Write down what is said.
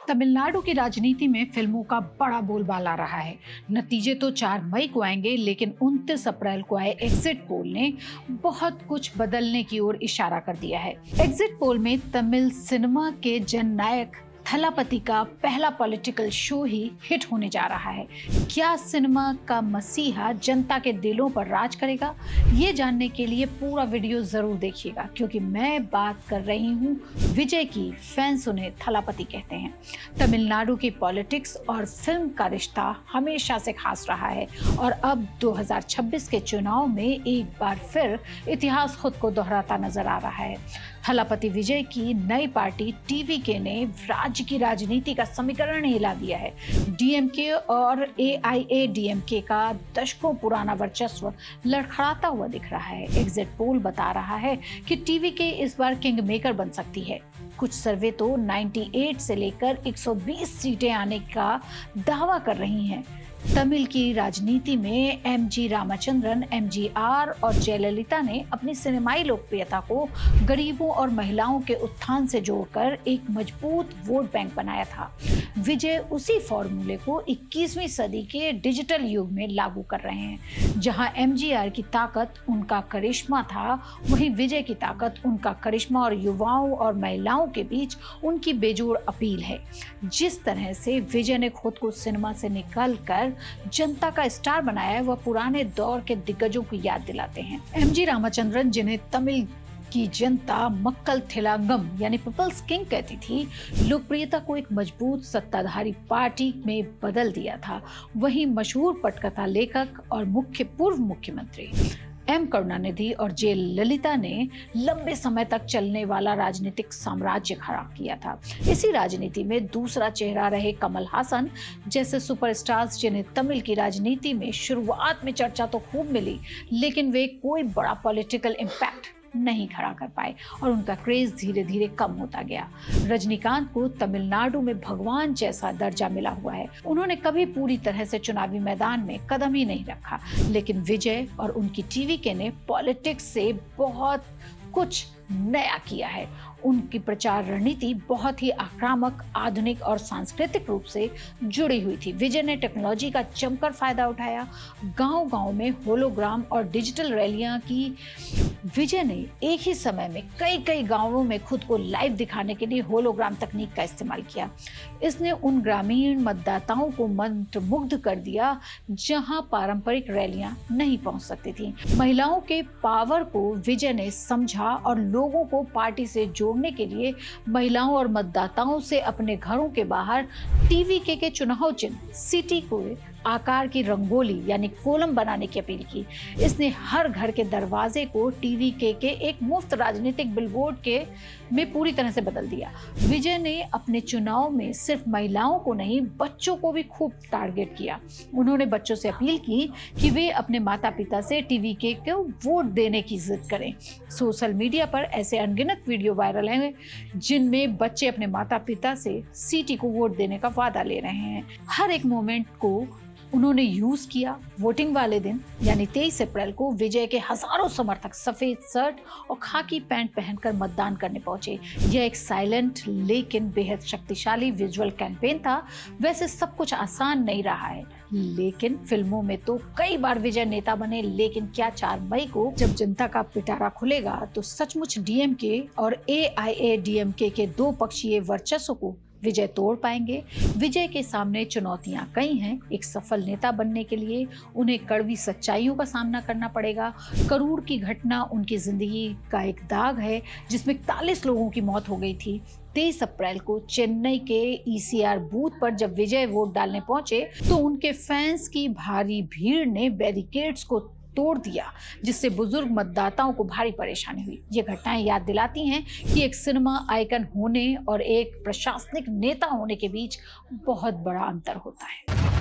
तमिलनाडु की राजनीति में फिल्मों का बड़ा बोलबाला रहा है। नतीजे तो 4 मई को आएंगे, लेकिन 29 अप्रैल को आए एग्जिट पोल ने बहुत कुछ बदलने की ओर इशारा कर दिया है। एग्जिट पोल में तमिल सिनेमा के जननायक थलापति का पहला पॉलिटिकल शो ही हिट होने जा रहा है। क्या सिनेमा का मसीहा जनता के दिलों पर राज करेगा? ये जानने के लिए पूरा वीडियो जरूर देखिएगा, क्योंकि मैं बात कर रही हूँ विजय की। फैंस उन्हें थलापति कहते हैं। तमिलनाडु की पॉलिटिक्स और फिल्म का रिश्ता हमेशा से खास रहा है और अब 2026 के चुनाव में एक बार फिर इतिहास खुद को दोहराता नजर आ रहा है। थलापति विजय की नई पार्टी टीवीके ने राज्य की राजनीति का समीकरण हिला दिया है। डीएमके और एआईएडीएमके का दशकों पुराना वर्चस्व लड़खड़ाता हुआ दिख रहा है। एग्जिट पोल बता रहा है कि टीवीके इस बार किंग मेकर बन सकती है। कुछ सर्वे तो 98 से लेकर 120 सीटें आने का दावा कर रही हैं। तमिल की राजनीति में एमजी रामचंद्रन, एमजीआर और जयललिता ने अपनी सिनेमाई लोकप्रियता को गरीबों और महिलाओं के उत्थान से जोड़कर एक मजबूत वोट बैंक बनाया था। विजय उसी फॉर्मूले को 21वीं सदी के डिजिटल युग में लागू कर रहे हैं। जहां एमजीआर की ताकत उनका करिश्मा था, वहीं विजय की ताकत उनका करिश्मा और युवाओं और महिलाओं के बीच उनकी बेजोड़ अपील है। जिस तरह से विजय ने खुद को सिनेमा से निकल कर जनता का स्टार बनाया है, वह पुराने दौर के दिग्गजों को याद दिलाते हैं। एमजी रामचंद्रन, जिन्हें तमिल की जनता मक्कल थिलांगम यानी पीपल्स किंग कहती थी, लोकप्रियता को एक मजबूत सत्ताधारी पार्टी में बदल दिया था। वहीं मशहूर पटकथा लेखक और पूर्व मुख्यमंत्री एम करुणानिधि और जयललिता ने लंबे समय तक चलने वाला राजनीतिक साम्राज्य खड़ा किया था। इसी राजनीति में दूसरा चेहरा रहे कमल हासन जैसे सुपरस्टार्स, जिन्हें तमिल की राजनीति में शुरुआत में चर्चा तो खूब मिली, लेकिन वे कोई बड़ा पॉलिटिकल इम्पैक्ट नहीं खड़ा कर पाए और उनका क्रेज धीरे धीरे कम होता गया। रजनीकांत को तमिलनाडु में भगवान जैसा दर्जा मिला हुआ है। उन्होंने कभी पूरी तरह से चुनावी मैदान में कदम ही नहीं रखा, लेकिन विजय और उनकी टीवीके ने पॉलिटिक्स से बहुत कुछ नया किया है। उनकी प्रचार रणनीति बहुत ही आक्रामक, आधुनिक और सांस्कृतिक रूप से जुड़ी हुई थी। विजय ने टेक्नोलॉजी का जमकर फायदा उठाया। गांव-गांव में होलोग्राम और डिजिटल रैलियां की। विजय ने एक ही समय में कई गांवों में खुद को लाइव दिखाने के लिए होलोग्राम तकनीक का इस्तेमाल किया। इसने उन ग्रामीण मतदाताओं को मंत्रमुग्ध कर दिया जहां पारंपरिक रैलियां नहीं पहुंच सकती थी। महिलाओं के पावर को विजय ने समझा और लोगों को पार्टी से जोड़ने के लिए महिलाओं और मतदाताओं से अपने घरों के बाहर टीवीके के चुनाव चिन्ह सिटी को आकार की रंगोली यानी कोलम बनाने की अपील की। इसने हर घर के दरवाजे को टीवीके के एक मुफ्त राजनीतिक बिलबोर्ड के में पूरी तरह से बदल दिया। विजय ने अपने चुनाव में सिर्फ महिलाओं को नहीं, बच्चों को भी खूब टारगेट किया। उन्होंने बच्चों से अपील की कि वे अपने माता पिता से टीवीके को वोट देने की जिद करें। सोशल मीडिया पर ऐसे अनगिनत वीडियो वायरल हैं जिनमें बच्चे अपने माता पिता से सिटी को वोट देने का वादा ले रहे हैं। हर एक मोमेंट को उन्होंने यूज किया। वोटिंग वाले दिन यानी 23 अप्रैल को विजय के हजारों समर्थक सफेद शर्ट और खाकी पैंट पहनकर मतदान करने पहुंचे। यह एक साइलेंट लेकिन बेहद शक्तिशाली विजुअल कैंपेन था। वैसे सब कुछ आसान नहीं रहा है, लेकिन फिल्मों में तो कई बार विजय नेता बने, लेकिन क्या 4 मई को जब जनता का पिटारा खुलेगा तो सचमुच डीएमके और एआईएडीएमके के दो पक्षीय वर्चस्व को विजय तोड़ पाएंगे? विजय के सामने चुनौतियां कई हैं। एक सफल नेता बनने के लिए उन्हें कड़वी सच्चाइयों का सामना करना पड़ेगा। करूर की घटना उनकी जिंदगी का एक दाग है, जिसमें 41 लोगों की मौत हो गई थी। 23 अप्रैल को चेन्नई के ईसीआर बूथ पर जब विजय वोट डालने पहुंचे तो उनके फैंस की भारी भीड़ ने बैरिकेड्स को तोड़ दिया, जिससे बुजुर्ग मतदाताओं को भारी परेशानी हुई। ये घटनाएं याद दिलाती हैं कि एक सिनेमा आइकन होने और एक प्रशासनिक नेता होने के बीच बहुत बड़ा अंतर होता है।